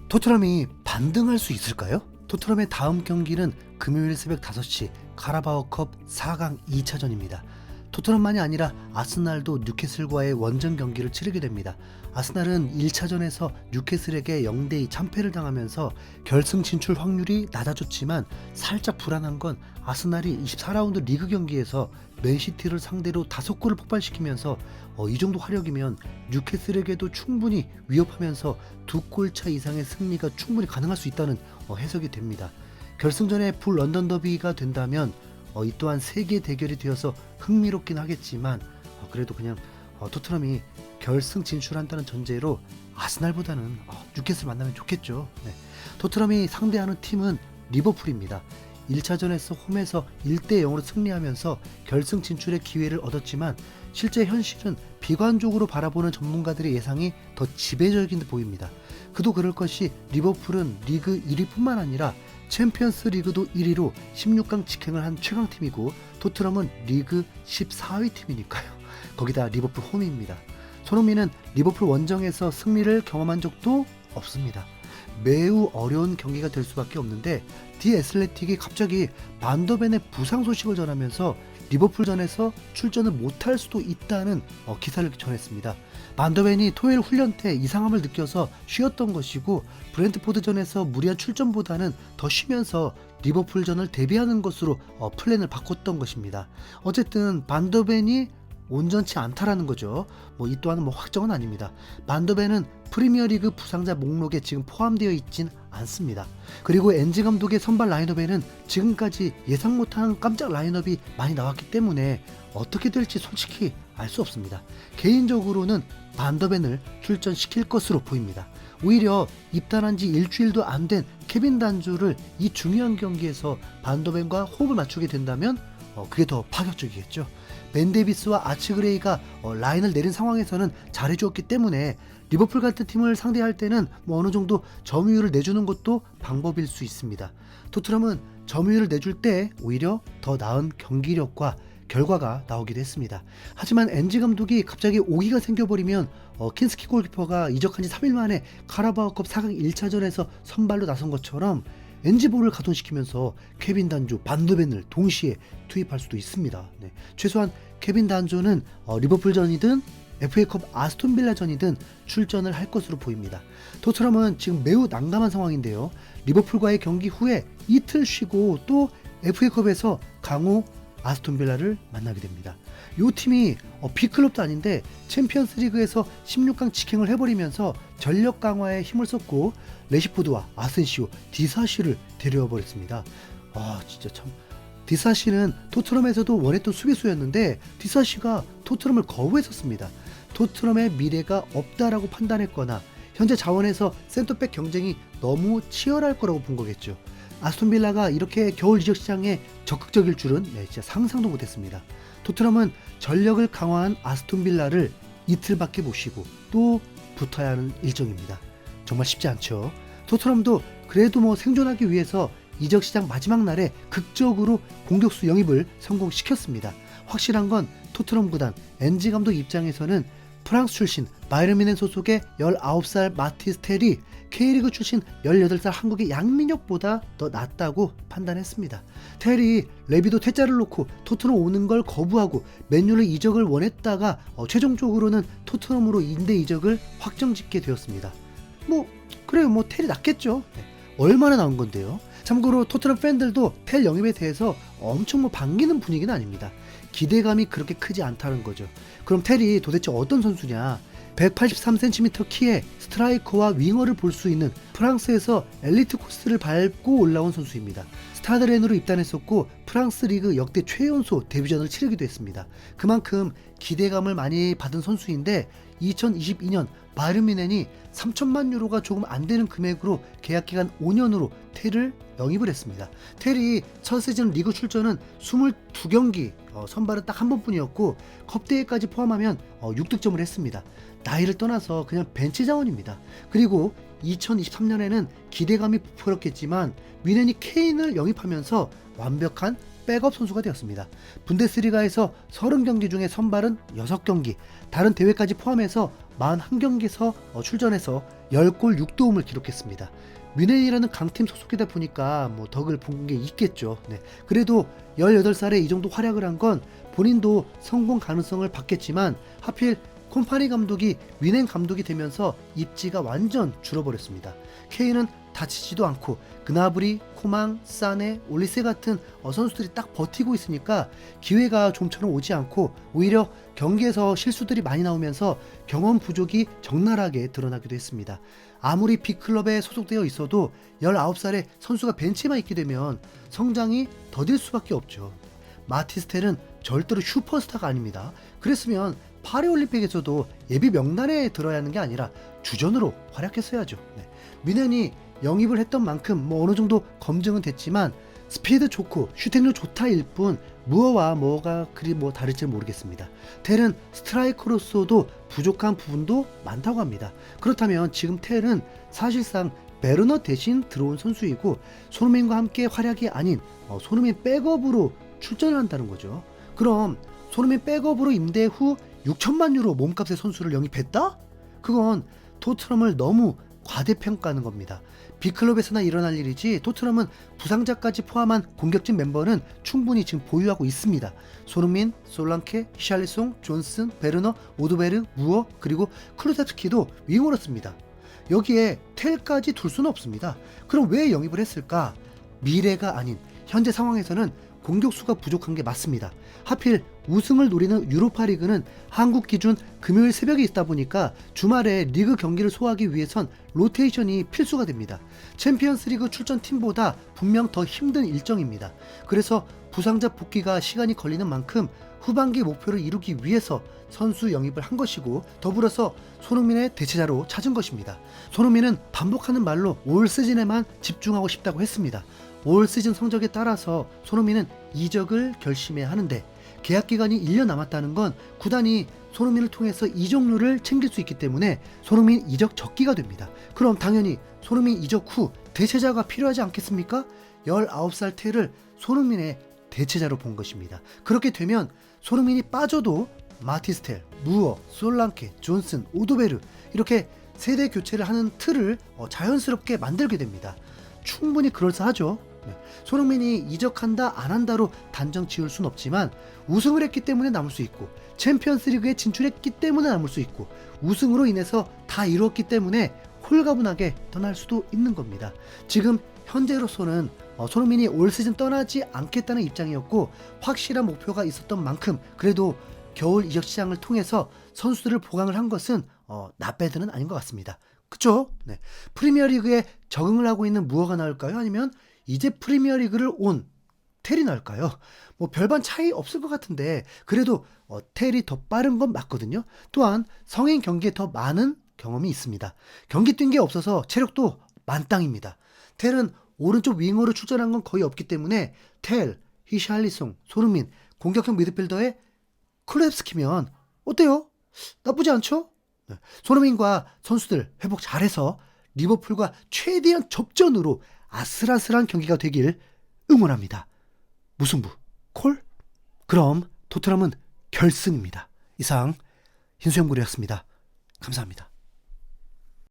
토트넘이 반등할 수 있을까요? 토트넘의 다음 경기는 금요일 새벽 5시 카라바오컵 4강 2차전입니다. 토트넘만이 아니라 아스날도 뉴캐슬과의 원정 경기를 치르게 됩니다. 아스날은 1차전에서 뉴캐슬에게 0대2 참패를 당하면서 결승 진출 확률이 낮아졌지만 살짝 불안한 건 아스날이 24라운드 리그 경기에서 맨시티를 상대로 5골을 폭발시키면서 이 정도 화력이면 뉴캐슬에게도 충분히 위협하면서 2골 차 이상의 승리가 충분히 가능할 수 있다는 해석이 됩니다. 결승전에 풀 런던 더비가 된다면 이 또한 세계 대결이 되어서 흥미롭긴 하겠지만 그래도 그냥 토트넘이 결승 진출한다는 전제로 아스날보다는 뉴캐슬 만나면 좋겠죠. 네. 토트넘이 상대하는 팀은 리버풀입니다. 1차전에서 홈에서 1대0으로 승리하면서 결승 진출의 기회를 얻었지만 실제 현실은 비관적으로 바라보는 전문가들의 예상이 더 지배적인 듯 보입니다. 그도 그럴 것이 리버풀은 리그 1위뿐만 아니라 챔피언스 리그도 1위로 16강 직행을 한 최강팀이고 토트넘은 리그 14위 팀이니까요. 거기다 리버풀 홈입니다. 손흥민은 리버풀 원정에서 승리를 경험한 적도 없습니다. 매우 어려운 경기가 될 수밖에 없는데 디 애슬레틱이 갑자기 반더벤의 부상 소식을 전하면서 리버풀전에서 출전을 못할 수도 있다는 기사를 전했습니다. 반더벤이 토요일 훈련 때 이상함을 느껴서 쉬었던 것이고 브렌트포드전에서 무리한 출전보다는 더 쉬면서 리버풀전을 대비하는 것으로 플랜을 바꿨던 것입니다. 어쨌든 반더벤이 온전치 않다라는 거죠. 이 또한 확정은 아닙니다. 반더벤은 프리미어리그 부상자 목록에 지금 포함되어 있진 않습니다. 그리고 엔지 감독의 선발 라인업에는 지금까지 예상 못한 깜짝 라인업이 많이 나왔기 때문에 어떻게 될지 솔직히 알 수 없습니다. 개인적으로는 반더벤을 출전시킬 것으로 보입니다. 오히려 입단한 지 일주일도 안 된 케빈 단조를 이 중요한 경기에서 반더벤과 호흡을 맞추게 된다면 그게 더 파격적이겠죠. 벤 데이비스와 아치 그레이가 라인을 내린 상황에서는 잘해주었기 때문에 리버풀 같은 팀을 상대할 때는 어느 정도 점유율을 내주는 것도 방법일 수 있습니다. 토트넘은 점유율을 내줄 때 오히려 더 나은 경기력과 결과가 나오기도 했습니다. 하지만 엔지 감독이 갑자기 오기가 생겨버리면 킨스키 골키퍼가 이적한 지 3일 만에 카라바오컵 4강 1차전에서 선발로 나선 것처럼 엔지볼을 가동시키면서 케빈 단조, 반더벤을 동시에 투입할 수도 있습니다. 네. 최소한 케빈 단조는 리버풀전이든 FA컵 아스톤빌라전이든 출전을 할 것으로 보입니다. 토트넘은 지금 매우 난감한 상황인데요. 리버풀과의 경기 후에 이틀 쉬고 또 FA컵에서 강호 아스톤빌라를 만나게 됩니다. 이 팀이 B클럽도 아닌데 챔피언스리그에서 16강 직행을 해버리면서 전력 강화에 힘을 썼고 레시포드와 아센시오, 디사시를 데려와 버렸습니다. 진짜 참 디사시는 토트넘에서도 원했던 수비수였는데 디사시가 토트넘을 거부했었습니다. 토트넘의 미래가 없다라고 판단했거나 현재 자원에서 센터백 경쟁이 너무 치열할 거라고 본 거겠죠. 아스톤빌라가 이렇게 겨울 이적 시장에 적극적일 줄은 진짜 상상도 못했습니다. 토트넘은 전력을 강화한 아스톤빌라를 이틀밖에 못 쉬고 또 붙어야 하는 일정입니다. 정말 쉽지 않죠. 토트넘도 그래도 생존하기 위해서 이적 시장 마지막 날에 극적으로 공격수 영입을 성공시켰습니다. 확실한 건 토트넘 구단 엔지 감독 입장에서는 프랑스 출신 바이에른 뮌헨 소속의 19살 마티스 텔이 K리그 출신 18살 한국의 양민혁보다 더 낫다고 판단했습니다. 텔이 레비도 퇴짜를 놓고 토트넘 오는 걸 거부하고 맨유를 이적을 원했다가 최종적으로는 토트넘으로 임대 이적을 확정짓게 되었습니다. 그래요. 텔이 낫겠죠. 얼마나 나은 건데요. 참고로 토트넘 팬들도 텔 영입에 대해서 엄청 반기는 분위기는 아닙니다. 기대감이 그렇게 크지 않다는 거죠. 그럼 텔이 도대체 어떤 선수냐? 183cm 키에 스트라이커와 윙어를 볼 수 있는 프랑스에서 엘리트 코스를 밟고 올라온 선수입니다. 스타드렌으로 입단했었고 프랑스 리그 역대 최연소 데뷔전을 치르기도 했습니다. 그만큼 기대감을 많이 받은 선수인데 2022년 바이에른 뮌헨이 3천만 유로가 조금 안 되는 금액으로 계약기간 5년으로 텔을 영입을 했습니다. 텔이 첫 시즌 리그 출전은 22경기, 선발은 딱 한 번뿐이었고 컵대회까지 포함하면 6득점을 했습니다. 나이를 떠나서 그냥 벤치 자원입니다. 그리고 2023년에는 기대감이 부풀었겠지만 뮌헨이 케인을 영입하면서 완벽한 백업 선수가 되었습니다. 분데스리가에서 30경기 중에 선발은 6경기, 다른 대회까지 포함해서 41경기에서 출전해서 10골 6도움을 기록했습니다. 뮌헨이라는 강팀 소속이다 보니까 뭐 덕을 본 게 있겠죠. 네. 그래도 18살에 이 정도 활약을 한 건 본인도 성공 가능성을 봤겠지만 하필 콤파니 감독이 뮌헨 감독이 되면서 입지가 완전 줄어버렸습니다. 케인은 다치지도 않고 그나브리, 코망, 사네, 올리세 같은 선수들이 딱 버티고 있으니까 기회가 좀처럼 오지 않고 오히려 경기에서 실수들이 많이 나오면서 경험 부족이 적나라하게 드러나기도 했습니다. 아무리 빅클럽에 소속되어 있어도 19살의 선수가 벤치만 있게 되면 성장이 더딜 수밖에 없죠. 마티스텔은 절대로 슈퍼스타가 아닙니다. 그랬으면 파리올림픽에서도 예비 명단에 들어야 하는 게 아니라 주전으로 활약했어야죠. 네. 뮌헨이 영입을 했던 만큼 뭐 어느 정도 검증은 됐지만 스피드 좋고 슈팅력 좋다일 뿐 무어와 뭐가 그리 뭐 다를지 모르겠습니다. 텔은 스트라이커로서도 부족한 부분도 많다고 합니다. 그렇다면 지금 텔은 사실상 베르너 대신 들어온 선수이고 손흥민과 함께 활약이 아닌 손흥민 백업으로 출전을 한다는 거죠. 그럼 손흥민 백업으로 임대 후 6천만 유로 몸값의 선수를 영입했다? 그건 토트넘을 너무 과대평가하는 겁니다. 빅클럽에서나 일어날 일이지 토트넘은 부상자까지 포함한 공격진 멤버는 충분히 지금 보유하고 있습니다. 손흥민, 솔랑케, 히샬리송, 존슨, 베르너, 오드베르, 무어 그리고 클루세프스키도 윙어로 씁니다. 여기에 텔까지 둘 수는 없습니다. 그럼 왜 영입을 했을까? 미래가 아닌 현재 상황에서는 공격수가 부족한 게 맞습니다. 하필 우승을 노리는 유로파리그는 한국 기준 금요일 새벽에 있다 보니까 주말에 리그 경기를 소화하기 위해선 로테이션이 필수가 됩니다. 챔피언스리그 출전 팀보다 분명 더 힘든 일정입니다. 그래서 부상자 복귀가 시간이 걸리는 만큼 후반기 목표를 이루기 위해서 선수 영입을 한 것이고 더불어서 손흥민의 대체자로 찾은 것입니다. 손흥민은 반복하는 말로 올 시즌에만 집중하고 싶다고 했습니다. 올 시즌 성적에 따라서 손흥민은 이적을 결심해야 하는데 계약 기간이 1년 남았다는 건 구단이 손흥민을 통해서 이적료를 챙길 수 있기 때문에 손흥민 이적 적기가 됩니다. 그럼 당연히 손흥민 이적 후 대체자가 필요하지 않겠습니까? 19살 텔을 손흥민의 대체자로 본 것입니다. 그렇게 되면 손흥민이 빠져도 마티스텔, 무어, 솔랑케, 존슨, 오도베르 이렇게 세대 교체를 하는 틀을 자연스럽게 만들게 됩니다. 충분히 그럴싸하죠. 손흥민이 이적한다 안 한다로 단정 지을 순 없지만 우승을 했기 때문에 남을 수 있고 챔피언스리그에 진출했기 때문에 남을 수 있고 우승으로 인해서 다 이루었기 때문에 홀가분하게 떠날 수도 있는 겁니다. 지금 현재로서는 손흥민이 올 시즌 떠나지 않겠다는 입장이었고 확실한 목표가 있었던 만큼 그래도 겨울 이적 시장을 통해서 선수들을 보강을 한 것은 나배드는 아닌 것 같습니다. 그쵸? 네. 프리미어리그에 적응을 하고 있는 무어가 나을까요? 아니면 이제 프리미어리그를 온 텔이 나을까요? 뭐 별반 차이 없을 것 같은데 그래도 텔이 더 빠른 건 맞거든요. 또한 성인 경기에 더 많은 경험이 있습니다. 경기 뛴 게 없어서 체력도 만땅입니다. 텔은 오른쪽 윙어로 출전한 건 거의 없기 때문에 텔, 히샬리송, 손흥민, 공격형 미드필더에 클루셉스키면 어때요? 나쁘지 않죠? 네. 손흥민과 선수들 회복 잘해서 리버풀과 최대한 접전으로 아슬아슬한 경기가 되길 응원합니다. 무승부 콜? 그럼 토트넘은 결승입니다. 이상 흰수염고리였습니다. 감사합니다.